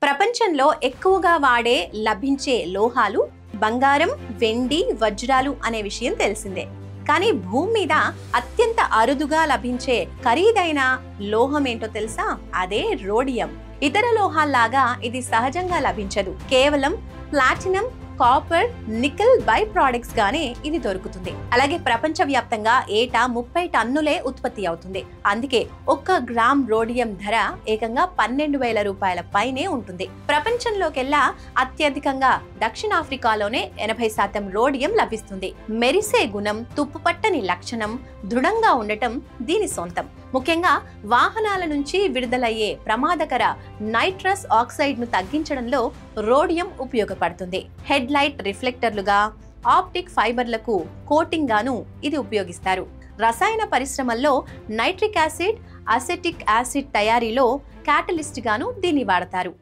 ప్రపంచంలో ఎక్కువగా లభించే లోహాలు బంగారం, వెండి, వజ్రాలు అనే విషయం తెలిసిందే. కానీ భూమి మీద అత్యంత అరుదుగా లభించే ఖరీదైన లోహం ఏంటో తెలుసా? అదే రోడియం. ఇతర లోహాల్లాగా ఇది సహజంగా లభించదు. కేవలం platinum, copper, nickel by products గానే ఇది దొరుకుతుంది. అలాగే ప్రపంచవ్యాప్తంగా ఏటా 30 టన్నులే ఉత్పత్తి అవుతుంది. అందుకే 1 గ్రామ్ రోడియం ధర ఏకంగా 12,000 రూపాయల పైనే ఉంటుంది. ప్రపంచంలోకెల్లా అత్యధికంగా దక్షిణాఫ్రికాలోనే 80% రోడియం లభిస్తుంది. మెరిసే గుణం, తుప్పుపట్టని లక్షణం, దృఢంగా ఉండటం దీని సొంతం. ముఖ్యంగా వాహనాల నుంచి విడుదలయ్యే ప్రమాదకర నైట్రస్ ఆక్సైడ్ ను తగ్గించడంలో రోడియం ఉపయోగపడుతుంది. హెడ్ లైట్ రిఫ్లెక్టర్లుగా, ఆప్టిక్ ఫైబర్లకు కోటింగ్ గాను ఇది ఉపయోగిస్తారు. రసాయన పరిశ్రమల్లో నైట్రిక్ యాసిడ్, అసెటిక్ యాసిడ్ తయారీలో క్యాటలిస్ట్ గాను దీన్ని వాడతారు.